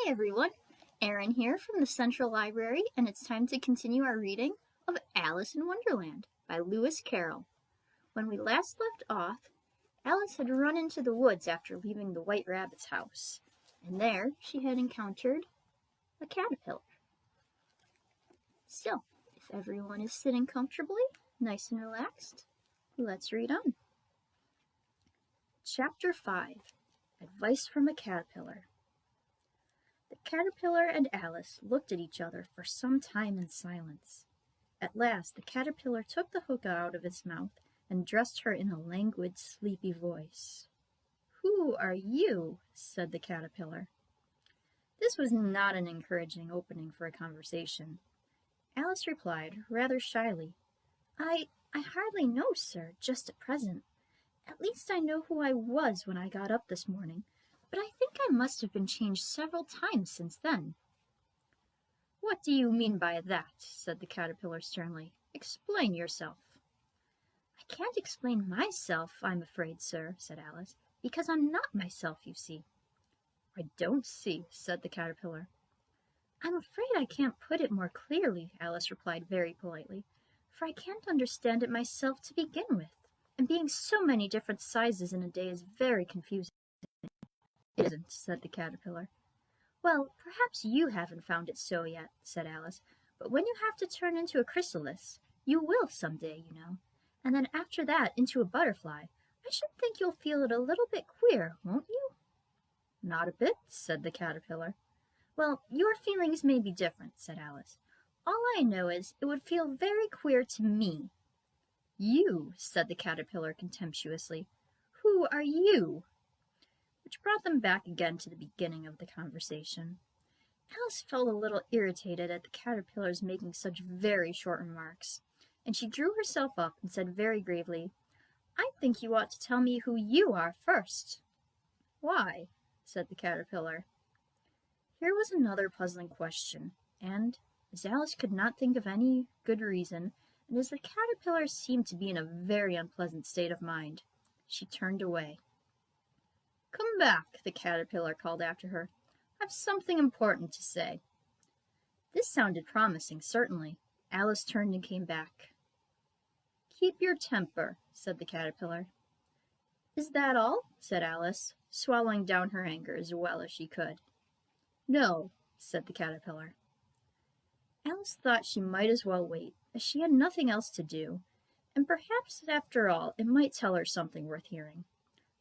Hi everyone, Erin here from the Central Library, and it's time to continue our reading of Alice in Wonderland by Lewis Carroll. When we last left off, Alice had run into the woods after leaving the White Rabbit's house, and there she had encountered a caterpillar. So, if everyone is sitting comfortably, nice and relaxed, let's read on. Chapter 5, Advice from a Caterpillar. The caterpillar and Alice looked at each other for some time in silence. At last the caterpillar took the hookah out of its mouth and addressed her in a languid, sleepy voice. "Who are you?" said the caterpillar. This was not an encouraging opening for a conversation. Alice replied, rather shyly, I hardly know, sir, just at present. At least I know who I was when I got up this morning, but I think I must have been changed several times since then." "What do you mean by that?" said the caterpillar sternly. "Explain yourself." "I can't explain myself, I'm afraid, sir," said Alice, "because I'm not myself, you see." "I don't see," said the caterpillar. "I'm afraid I can't put it more clearly," Alice replied very politely, "for I can't understand it myself to begin with, and being so many different sizes in a day is very confusing." "It isn't," said the caterpillar. "Well, perhaps you haven't found it so yet," said Alice, "but when you have to turn into a chrysalis, you will some day, you know, and then after that into a butterfly, I should think you'll feel it a little bit queer, won't you?" "Not a bit," said the caterpillar. "Well, your feelings may be different," said Alice. "All I know is it would feel very queer to me." "You," said the caterpillar contemptuously. "Who are you?" Which brought them back again to the beginning of the conversation. Alice felt a little irritated at the caterpillar's making such very short remarks, and she drew herself up and said very gravely, "I think you ought to tell me who you are first." "Why?" said the caterpillar. Here was another puzzling question, and, as Alice could not think of any good reason, and as the caterpillar seemed to be in a very unpleasant state of mind, she turned away. "Come back," the caterpillar called after her. "I've something important to say." This sounded promising, certainly. Alice turned and came back. "Keep your temper," said the caterpillar. "Is that all?" said Alice, swallowing down her anger as well as she could. "No," said the caterpillar. Alice thought she might as well wait, as she had nothing else to do, and perhaps after all it might tell her something worth hearing.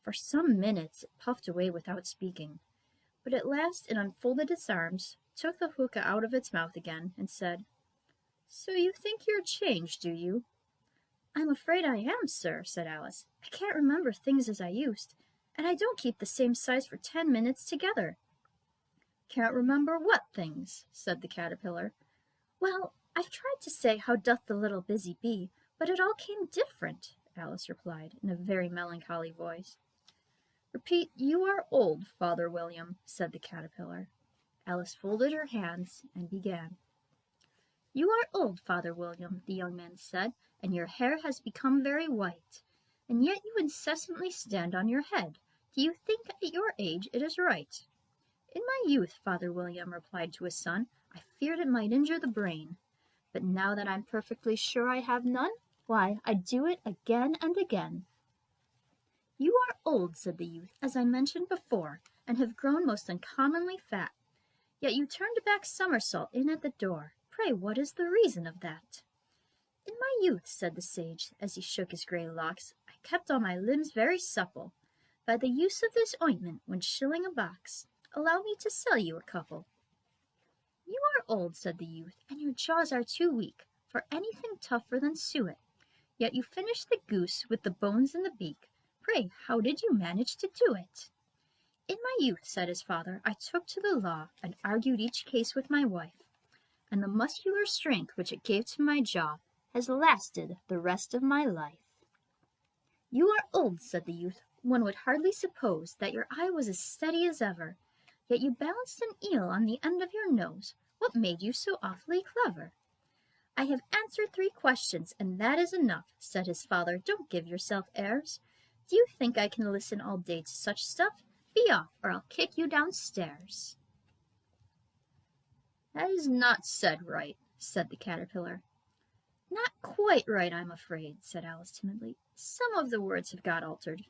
For some minutes it puffed away without speaking, but at last it unfolded its arms, took the hookah out of its mouth again, and said, "So you think you're changed, do you?" "I'm afraid I am, sir," said Alice. "I can't remember things as I used, and I don't keep the same size for 10 minutes together." "Can't remember what things?" said the caterpillar. "Well, I've tried to say, 'How doth the little busy bee,' but it all came different," Alice replied, in a very melancholy voice. "Repeat, 'You are old, Father William,'" said the caterpillar. Alice folded her hands and began. "You are old, Father William," the young man said, "and your hair has become very white, and yet you incessantly stand on your head. Do you think at your age it is right?" "In my youth," Father William replied to his son, "I feared it might injure the brain, but now that I'm perfectly sure I have none, why, I do it again and again." "You are old," said the youth, "as I mentioned before, and have grown most uncommonly fat. Yet you turned a back somersault in at the door. Pray, what is the reason of that?" "In my youth," said the sage, as he shook his grey locks, "I kept all my limbs very supple. By the use of this ointment, when shilling a box, allow me to sell you a couple." "You are old," said the youth, "and your jaws are too weak for anything tougher than suet. Yet you finished the goose with the bones in the beak. Pray, how did you manage to do it?" "In my youth," said his father, "I took to the law, and argued each case with my wife, and the muscular strength which it gave to my jaw has lasted the rest of my life." "You are old," said the youth. "One would hardly suppose that your eye was as steady as ever, yet you balanced an eel on the end of your nose. What made you so awfully clever?" "I have answered 3 questions, and that is enough," said his father. "Don't give yourself airs. Do you think I can listen all day to such stuff? Be off, or I'll kick you downstairs." That is not said right, said the caterpillar. Not quite right, I'm afraid, said Alice timidly. Some of the words have got altered.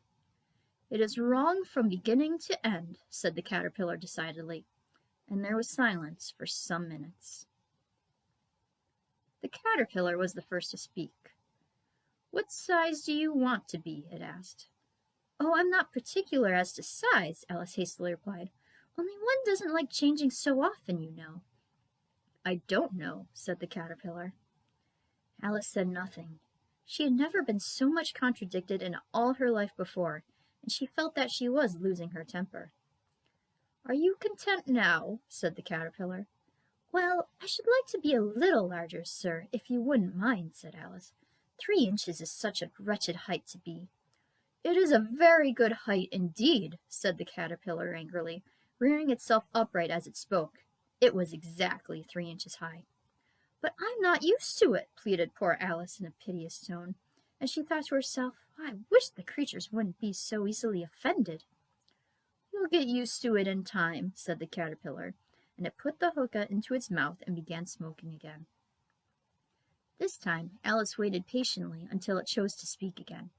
It is wrong from beginning to end, said the caterpillar decidedly, and there was silence for some minutes. The caterpillar was the first to speak. What size do you want to be? It asked. Oh, I'm not particular as to size, Alice hastily replied. Only one doesn't like changing so often, you know. I don't know, said the caterpillar. Alice said nothing. She had never been so much contradicted in all her life before, and she felt that she was losing her temper. Are you content now? Said the caterpillar. Well, I should like to be a little larger, sir, if you wouldn't mind, said Alice. 3 inches is such a wretched height to be. It is a very good height indeed, said the caterpillar angrily, rearing itself upright as it spoke. It was exactly 3 inches high. But I'm not used to it, pleaded poor Alice in a piteous tone, and she thought to herself, I wish the creatures wouldn't be so easily offended. You'll get used to it in time, said the caterpillar, and it put the hookah into its mouth and began smoking again. This time Alice waited patiently until it chose to speak again.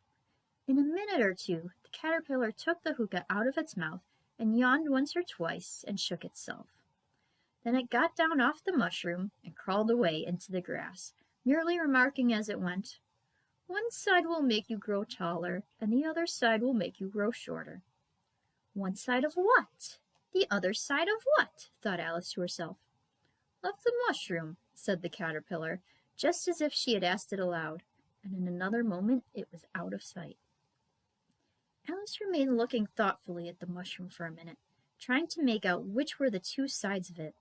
In a minute or two the caterpillar took the hookah out of its mouth and yawned once or twice and shook itself. Then it got down off the mushroom and crawled away into the grass, merely remarking as it went, One side will make you grow taller, and the other side will make you grow shorter. One side of what? The other side of what? Thought Alice to herself. Of the mushroom, said the caterpillar, just as if she had asked it aloud, and in another moment it was out of sight. Alice remained looking thoughtfully at the mushroom for a minute, trying to make out which were the 2 sides of it,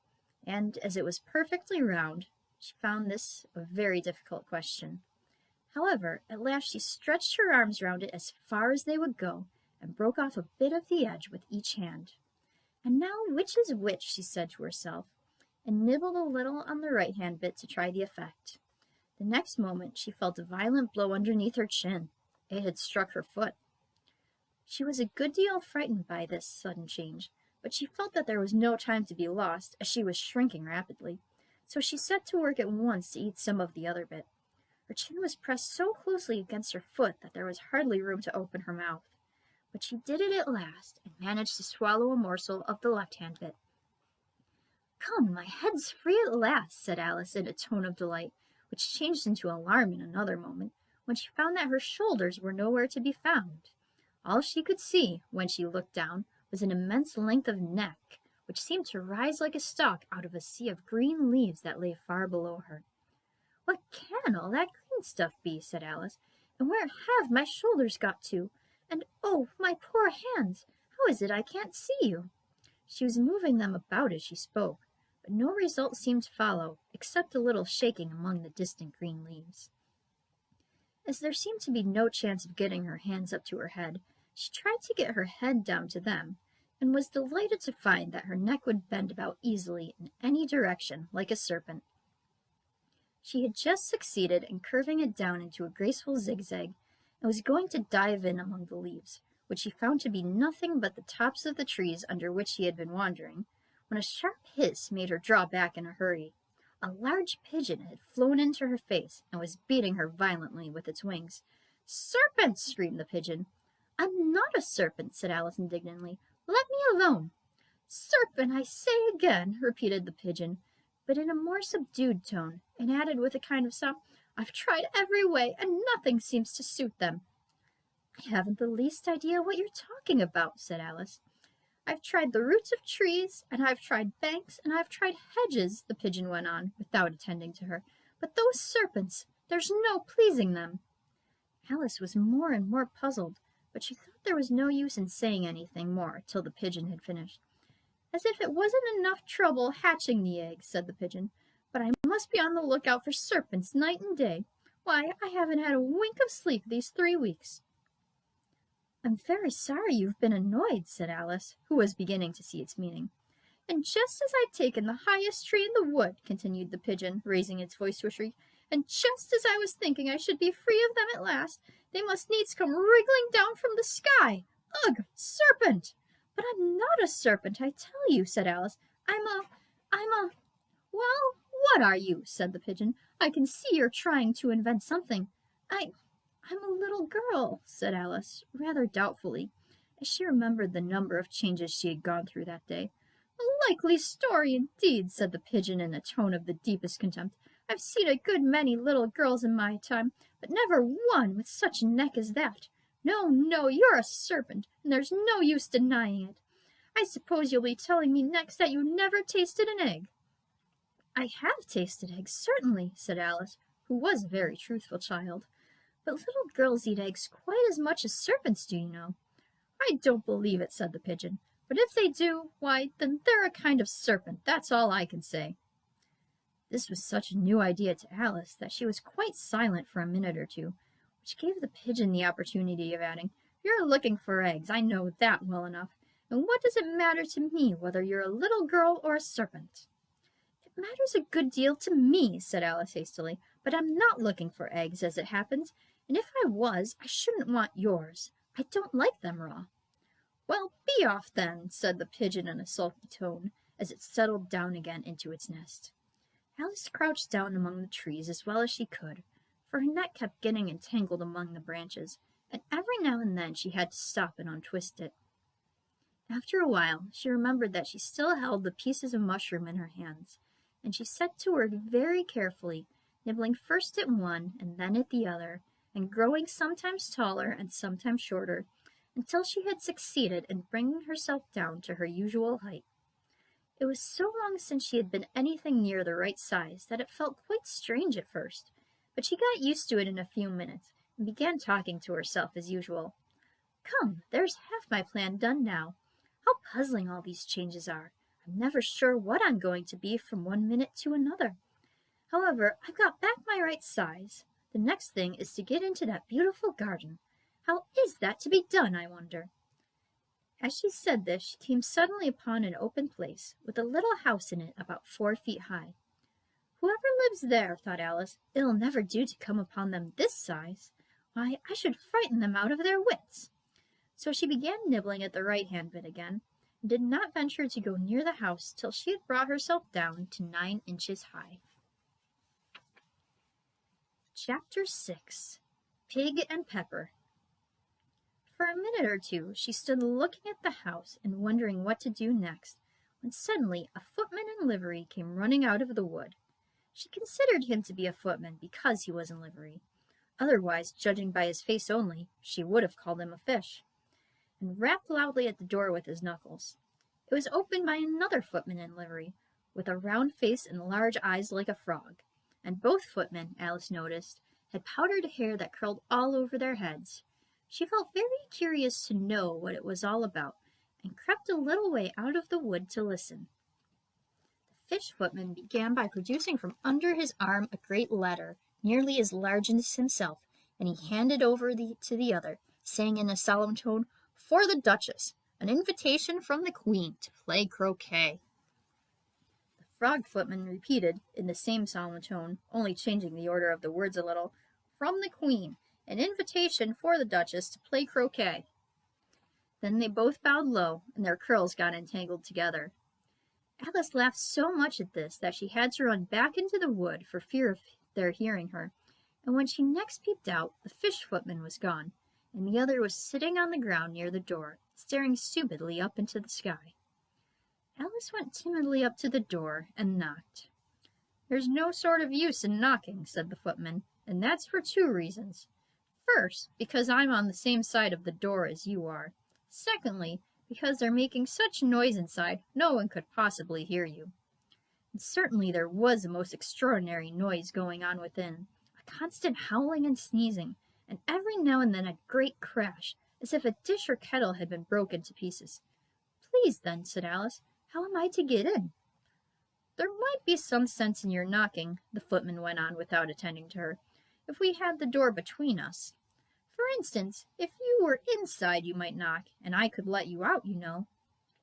and as it was perfectly round, she found this a very difficult question. However, at last she stretched her arms round it as far as they would go, and broke off a bit of the edge with each hand. And now which is which, she said to herself, and nibbled a little on the right-hand bit to try the effect. The next moment she felt a violent blow underneath her chin. It had struck her foot. She was a good deal frightened by this sudden change, but she felt that there was no time to be lost, as she was shrinking rapidly, so she set to work at once to eat some of the other bit. Her chin was pressed so closely against her foot that there was hardly room to open her mouth, but she did it at last, and managed to swallow a morsel of the left-hand bit. Come, my head's free at last, said Alice in a tone of delight, which changed into alarm in another moment, when she found that her shoulders were nowhere to be found. All she could see, when she looked down, was an immense length of neck, which seemed to rise like a stalk out of a sea of green leaves that lay far below her. What can all that green stuff be? Said Alice, and where have my shoulders got to? And oh, my poor hands! How is it I can't see you? She was moving them about as she spoke, but no result seemed to follow, except a little shaking among the distant green leaves. As there seemed to be no chance of getting her hands up to her head, she tried to get her head down to them, and was delighted to find that her neck would bend about easily in any direction, like a serpent. She had just succeeded in curving it down into a graceful zigzag, and was going to dive in among the leaves, which she found to be nothing but the tops of the trees under which she had been wandering, when a sharp hiss made her draw back in a hurry. A large pigeon had flown into her face, and was beating her violently with its wings. "Serpent!" screamed the pigeon. "I'm not a serpent," said Alice indignantly. "Let me alone." "Serpent, I say again," repeated the pigeon, but in a more subdued tone, and added with a kind of sob, "I've tried every way, and nothing seems to suit them." "I haven't the least idea what you're talking about," said Alice. "I've tried the roots of trees, and I've tried banks, and I've tried hedges," the pigeon went on, without attending to her. "But those serpents, there's no pleasing them." Alice was more and more puzzled, but she thought there was no use in saying anything more till the pigeon had finished. "As if it wasn't enough trouble hatching the eggs," said the pigeon, "but I must be on the lookout for serpents night and day. Why, I haven't had a wink of sleep these 3 weeks." "I'm very sorry you've been annoyed," said Alice, who was beginning to see its meaning. "And just as I'd taken the highest tree in the wood," continued the pigeon, raising its voice to a shriek, "and just as I was thinking I should be free of them at last, they must needs come wriggling down from the sky. Ugh, serpent!" "But I'm not a serpent, I tell you," said Alice. I'm a... What are you?" said the pigeon. "I can see you're trying to invent something." I'm a little girl," said Alice, rather doubtfully, as she remembered the number of changes she had gone through that day. "A likely story, indeed," said the pigeon in a tone of the deepest contempt. "I've seen a good many little girls in my time, but never one with such a neck as that. No, no, you're a serpent, and there's no use denying it. I suppose you'll be telling me next that you never tasted an egg." "I have tasted eggs, certainly," said Alice, who was a very truthful child. "But little girls eat eggs quite as much as serpents do, you know." "I don't believe it," said the pigeon. "But if they do, why, then they're a kind of serpent, that's all I can say." This was such a new idea to Alice that she was quite silent for a minute or two, which gave the pigeon the opportunity of adding, "You're looking for eggs, I know that well enough, and what does it matter to me whether you're a little girl or a serpent?" "It matters a good deal to me," said Alice hastily, "but I'm not looking for eggs, as it happens, and if I was, I shouldn't want yours. I don't like them raw." "Well, be off then," said the pigeon in a sulky tone, as it settled down again into its nest. Alice crouched down among the trees as well as she could, for her net kept getting entangled among the branches, and every now and then she had to stop and untwist it. After a while, she remembered that she still held the pieces of mushroom in her hands, and she set to work very carefully, nibbling first at one and then at the other, and growing sometimes taller and sometimes shorter, until she had succeeded in bringing herself down to her usual height. It was so long since she had been anything near the right size that it felt quite strange at first, but she got used to it in a few minutes, and began talking to herself as usual. "Come, there's half my plan done now. How puzzling all these changes are. I'm never sure what I'm going to be from one minute to another. However, I've got back my right size. The next thing is to get into that beautiful garden. How is that to be done, I wonder?" As she said this, she came suddenly upon an open place, with a little house in it about 4 feet high. "Whoever lives there," thought Alice, "it'll never do to come upon them this size. Why, I should frighten them out of their wits." So she began nibbling at the right-hand bit again, and did not venture to go near the house till she had brought herself down to 9 inches high. Chapter 6. Pig and Pepper. For a minute or two she stood looking at the house and wondering what to do next, when suddenly a footman in livery came running out of the wood. She considered him to be a footman because he was in livery. Otherwise, judging by his face only, she would have called him a fish, and rapped loudly at the door with his knuckles. It was opened by another footman in livery, with a round face and large eyes like a frog, and both footmen, Alice noticed, had powdered hair that curled all over their heads. She felt very curious to know what it was all about, and crept a little way out of the wood to listen. The fish footman began by producing from under his arm a great letter, nearly as large as himself, and he handed over to the other, saying in a solemn tone, "For the Duchess, an invitation from the Queen to play croquet." The frog footman repeated, in the same solemn tone, only changing the order of the words a little, "From the Queen, an invitation for the Duchess to play croquet." Then they both bowed low, and their curls got entangled together. Alice laughed so much at this that she had to run back into the wood for fear of their hearing her, and when she next peeped out, the fish footman was gone, and the other was sitting on the ground near the door, staring stupidly up into the sky. Alice went timidly up to the door and knocked. "There's no sort of use in knocking," said the footman, "and that's for 2 reasons. First, because I'm on the same side of the door as you are. Secondly, because they're making such noise inside, no one could possibly hear you." And certainly there was a most extraordinary noise going on within, a constant howling and sneezing, and every now and then a great crash, as if a dish or kettle had been broken to pieces. "Please, then," said Alice, "how am I to get in?" "There might be some sense in your knocking," the footman went on without attending to her, "if we had the door between us. For instance, if you were inside you might knock, and I could let you out, you know."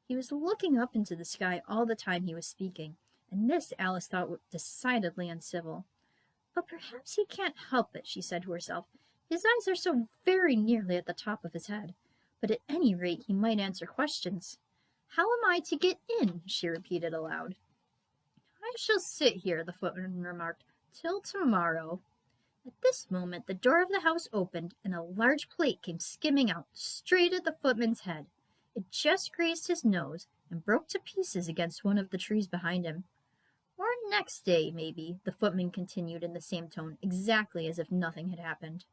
He was looking up into the sky all the time he was speaking, and this Alice thought decidedly uncivil. "But perhaps he can't help it," she said to herself. "His eyes are so very nearly at the top of his head. But at any rate he might answer questions. How am I to get in?" she repeated aloud. "I shall sit here," the footman remarked, "till tomorrow." At this moment the door of the house opened, and a large plate came skimming out, straight at the footman's head. It just grazed his nose, and broke to pieces against one of the trees behind him. "Or next day, maybe," the footman continued in the same tone, exactly as if nothing had happened.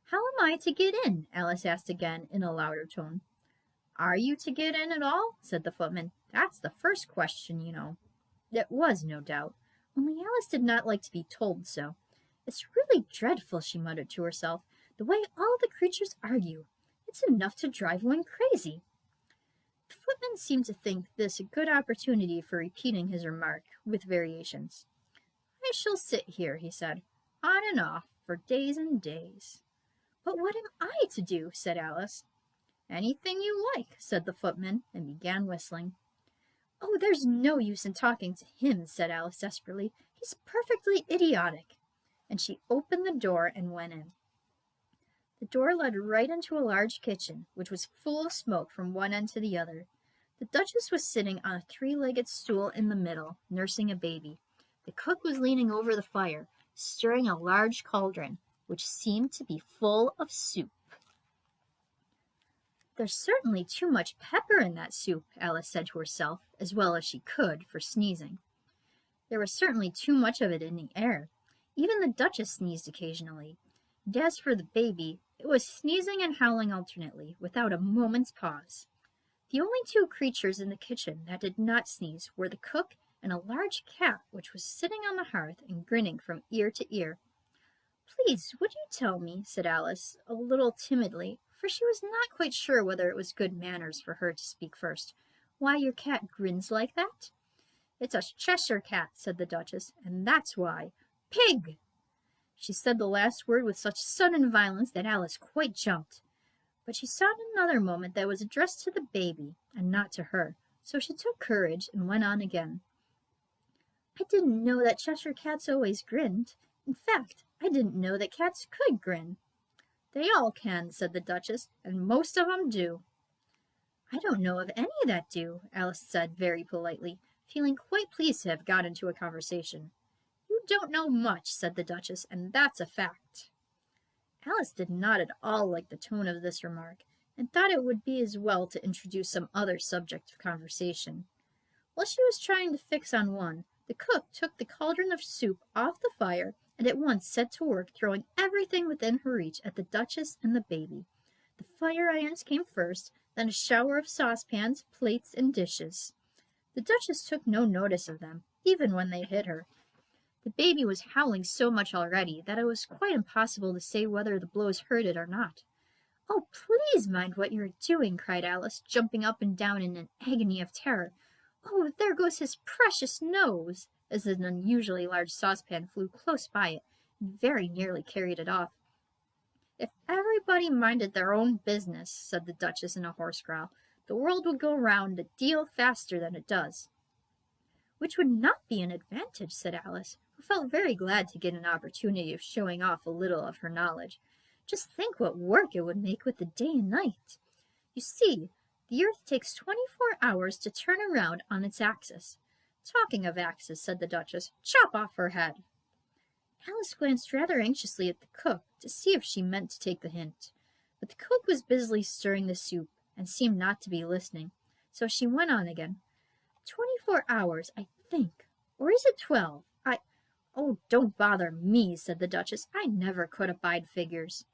"How am I to get in?" Alice asked again, in a louder tone. "Are you to get in at all?" said the footman. "That's the first question, you know." It was, no doubt, only Alice did not like to be told so. "It's really dreadful," she muttered to herself, "the way all the creatures argue. It's enough to drive one crazy." The footman seemed to think this a good opportunity for repeating his remark, with variations. "I shall sit here," he said, "on and off, for days and days." "But what am I to do?" said Alice. "Anything you like," said the footman, and began whistling. "Oh, there's no use in talking to him," said Alice desperately. "He's perfectly idiotic." And she opened the door and went in. The door led right into a large kitchen, which was full of smoke from one end to the other. The Duchess was sitting on a three-legged stool in the middle, nursing a baby. The cook was leaning over the fire, stirring a large cauldron, which seemed to be full of soup. "There's certainly too much pepper in that soup," Alice said to herself, as well as she could, for sneezing. There was certainly too much of it in the air. Even the Duchess sneezed occasionally. And as for the baby, it was sneezing and howling alternately, without a moment's pause. The only two creatures in the kitchen that did not sneeze were the cook and a large cat which was sitting on the hearth and grinning from ear to ear. "Please, would you tell me," said Alice, a little timidly, for she was not quite sure whether it was good manners for her to speak first, "why your cat grins like that?" "It's a Cheshire cat," said the Duchess, "and that's why." "Pig!" She said the last word with such sudden violence that Alice quite jumped. But she saw in another moment that it was addressed to the baby, and not to her, so she took courage and went on again. "I didn't know that Cheshire cats always grinned. In fact, I didn't know that cats could grin." "They all can," said the Duchess, "and most of 'em do." "I don't know of any that do," Alice said very politely, feeling quite pleased to have got into a conversation. "You don't know much," said the Duchess, "and that's a fact." Alice did not at all like the tone of this remark, and thought it would be as well to introduce some other subject of conversation. While she was trying to fix on one, the cook took the cauldron of soup off the fire and at once set to work throwing everything within her reach at the Duchess and the baby. The fire irons came first, then a shower of saucepans, plates, and dishes. The Duchess took no notice of them, even when they hit her. The baby was howling so much already that it was quite impossible to say whether the blows hurt it or not. "Oh, please mind what you are doing," cried Alice, jumping up and down in an agony of terror. "Oh, there goes his precious nose," as an unusually large saucepan flew close by it and very nearly carried it off. "If everybody minded their own business," said the Duchess in a hoarse growl, "the world would go round a deal faster than it does." "Which would not be an advantage," said Alice, who felt very glad to get an opportunity of showing off a little of her knowledge. "Just think what work it would make with the day and night. You see, the earth takes 24 hours to turn around on its axis." "Talking of axes," said the Duchess, "chop off her head." Alice glanced rather anxiously at the cook to see if she meant to take the hint, but the cook was busily stirring the soup and seemed not to be listening, so she went on again. 24 hours, I think. Or is it 12? Oh, don't bother me," said the Duchess. "I never could abide figures."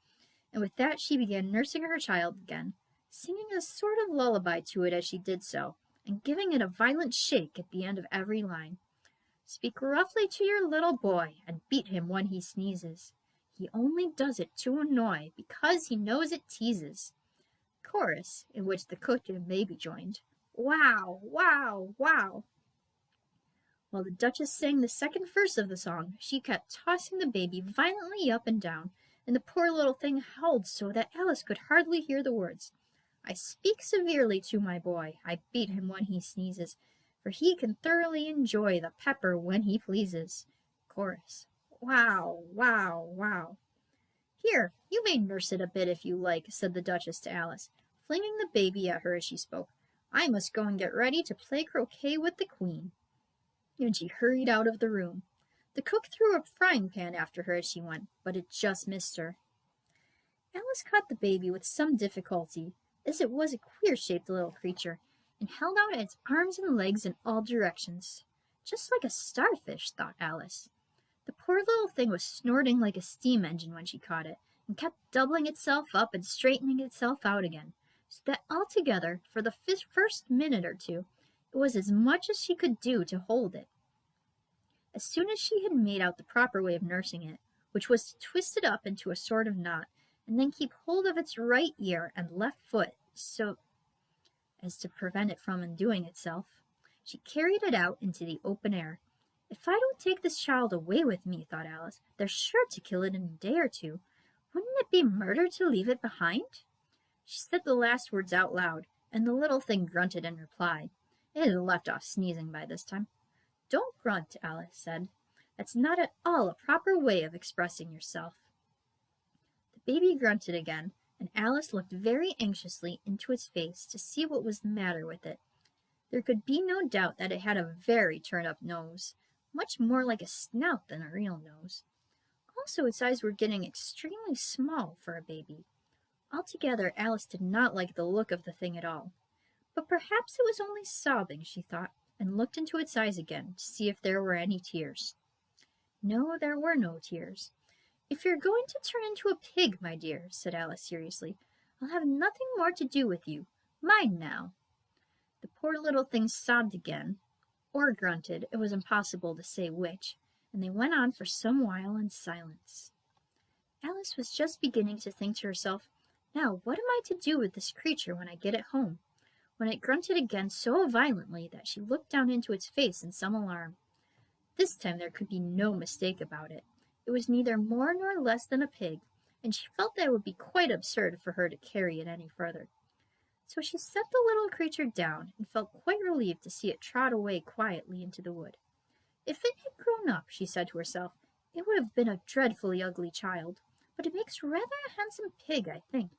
And with that she began nursing her child again, singing a sort of lullaby to it as she did so, and giving it a violent shake at the end of every line. "Speak roughly to your little boy, and beat him when he sneezes. He only does it to annoy, because he knows it teases." Chorus, in which the cook and baby joined. "Wow, wow, wow." While the Duchess sang the second verse of the song, she kept tossing the baby violently up and down, and the poor little thing howled so that Alice could hardly hear the words. "I speak severely to my boy, I beat him when he sneezes, for he can thoroughly enjoy the pepper when he pleases." Chorus. Wow, wow, wow. "Here, you may nurse it a bit if you like," said the Duchess to Alice, flinging the baby at her as she spoke. "I must go and get ready to play croquet with the Queen." and she hurried out of the room. The cook threw a frying pan after her as she went, but it just missed her. Alice caught the baby with some difficulty, as it was a queer-shaped little creature, and held out its arms and legs in all directions. Just like a starfish, thought Alice. The poor little thing was snorting like a steam engine when she caught it, and kept doubling itself up and straightening itself out again, so that altogether, for the first minute or two, it was as much as she could do to hold it. As soon as she had made out the proper way of nursing it, which was to twist it up into a sort of knot, and then keep hold of its right ear and left foot so as to prevent it from undoing itself, she carried it out into the open air. If I don't take this child away with me, thought Alice, they're sure to kill it in a day or two. Wouldn't it be murder to leave it behind? She said the last words out loud, and the little thing grunted in reply. It had left off sneezing by this time. Don't grunt, Alice said. That's not at all a proper way of expressing yourself. The baby grunted again, and Alice looked very anxiously into its face to see what was the matter with it. There could be no doubt that it had a very turned-up nose, much more like a snout than a real nose. Also, its eyes were getting extremely small for a baby. Altogether, Alice did not like the look of the thing at all. But perhaps it was only sobbing, she thought, and looked into its eyes again to see if there were any tears. No, there were no tears. If you're going to turn into a pig, my dear, said Alice seriously, I'll have nothing more to do with you. Mind now. The poor little thing sobbed again, or grunted, it was impossible to say which, and they went on for some while in silence. Alice was just beginning to think to herself, now what am I to do with this creature when I get it home? When it grunted again so violently that she looked down into its face in some alarm. This time there could be no mistake about it. It was neither more nor less than a pig, and she felt that it would be quite absurd for her to carry it any further. So she set the little creature down and felt quite relieved to see it trot away quietly into the wood. If it had grown up, she said to herself, it would have been a dreadfully ugly child, but it makes rather a handsome pig, I think.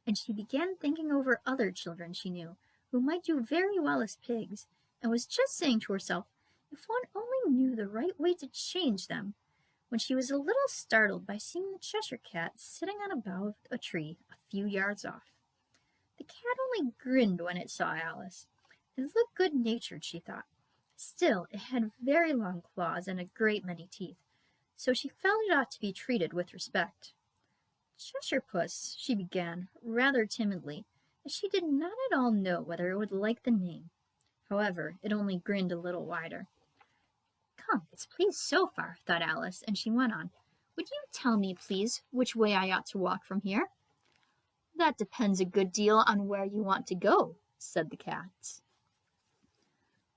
And she began thinking over other children she knew, who might do very well as pigs, and was just saying to herself, if one only knew the right way to change them, when she was a little startled by seeing the Cheshire Cat sitting on a bough of a tree a few yards off. The cat only grinned when it saw Alice. It looked good-natured, she thought. Still, it had very long claws and a great many teeth, so she felt it ought to be treated with respect. Cheshire Puss, she began, rather timidly, as she did not at all know whether it would like the name. However, it only grinned a little wider. Come, it's pleased so far, thought Alice, and she went on. Would you tell me, please, which way I ought to walk from here? That depends a good deal on where you want to go, said the cat.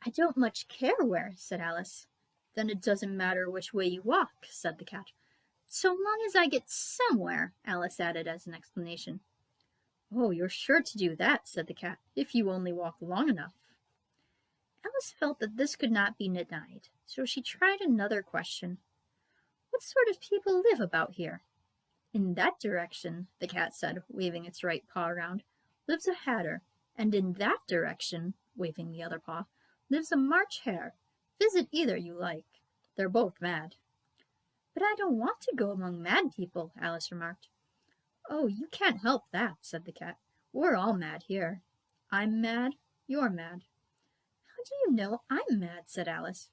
I don't much care where, said Alice. Then it doesn't matter which way you walk, said the cat. So long as I get somewhere, Alice added as an explanation. Oh, you're sure to do that, said the cat, if you only walk long enough. Alice felt that this could not be denied, so she tried another question. What sort of people live about here? In that direction, the cat said, waving its right paw around, lives a hatter, and in that direction, waving the other paw, lives a March hare. Visit either you like. They're both mad. But I don't want to go among mad people, Alice remarked. Oh, you can't help that, said the cat. We're all mad here. I'm mad, you're mad. How do you know I'm mad, said Alice.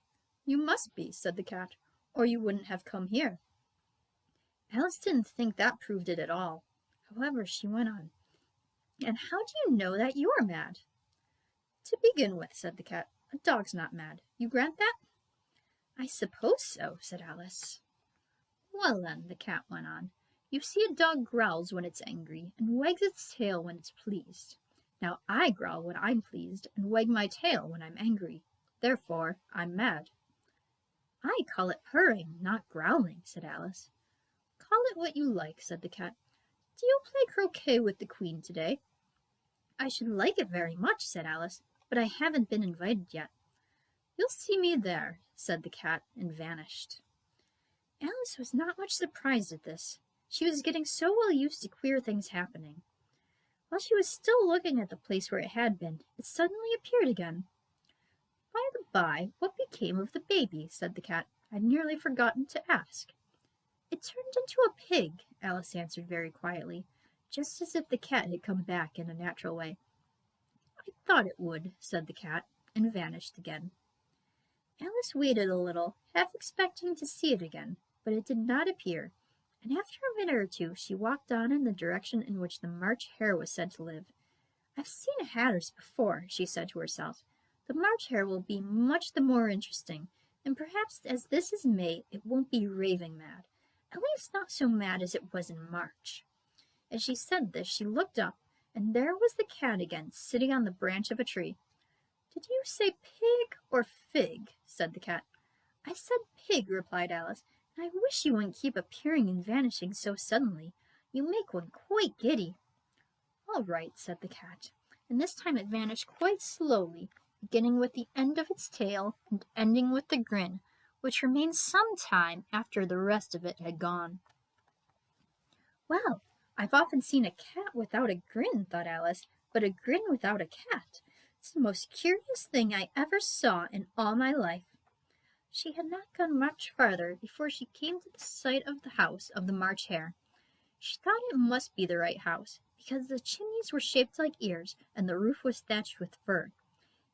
You must be, said the cat, or you wouldn't have come here. Alice didn't think that proved it at all. However, she went on. And how do you know that you're mad? To begin with, said the cat, a dog's not mad. You grant that? I suppose so, said Alice. Well then, the cat went on, you see a dog growls when it's angry, and wags its tail when it's pleased. Now I growl when I'm pleased, and wag my tail when I'm angry. Therefore, I'm mad. I call it purring, not growling, said Alice. Call it what you like, said the cat. Do you play croquet with the Queen today? I should like it very much, said Alice, but I haven't been invited yet. You'll see me there, said the cat, and vanished. Alice was not much surprised at this. She was getting so well used to queer things happening. While she was still looking at the place where it had been, it suddenly appeared again. By the by, what became of the baby?" said the cat. "I'd nearly forgotten to ask." "It turned into a pig," Alice answered very quietly, just as if the cat had come back in a natural way. "I thought it would," said the cat, and vanished again. Alice waited a little, half expecting to see it again, but it did not appear, and after a minute or two she walked on in the direction in which the March Hare was said to live. "I've seen hatters before," she said to herself. "The March Hare will be much the more interesting, and perhaps as this is May it won't be raving mad, at least not so mad as it was in March." As she said this she looked up, and there was the cat again, sitting on the branch of a tree. "Did you say pig or fig?" said the cat. "I said pig," replied Alice, "and I wish you wouldn't keep appearing and vanishing so suddenly. You make one quite giddy." "All right," said the cat, and this time it vanished quite slowly, beginning with the end of its tail and ending with the grin, which remained some time after the rest of it had gone. "Well, I've often seen a cat without a grin," thought Alice, "but a grin without a cat. It's the most curious thing I ever saw in all my life." She had not gone much farther before she came to the sight of the house of the March Hare. She thought it must be the right house, because the chimneys were shaped like ears and the roof was thatched with fur.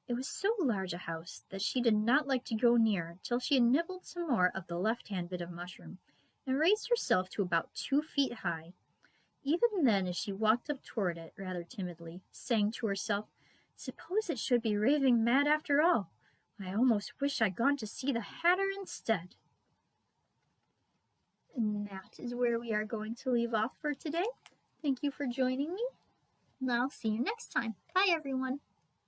It was so large a house that she did not like to go near till she had nibbled some more of the left-hand bit of mushroom, and raised herself to about 2 feet high. Even then, as she walked up toward it, rather timidly, saying to herself, "Suppose it should be raving mad after all. I almost wish I'd gone to see the Hatter instead." And that is where we are going to leave off for today. Thank you for joining me, and I'll see you next time. Bye, everyone.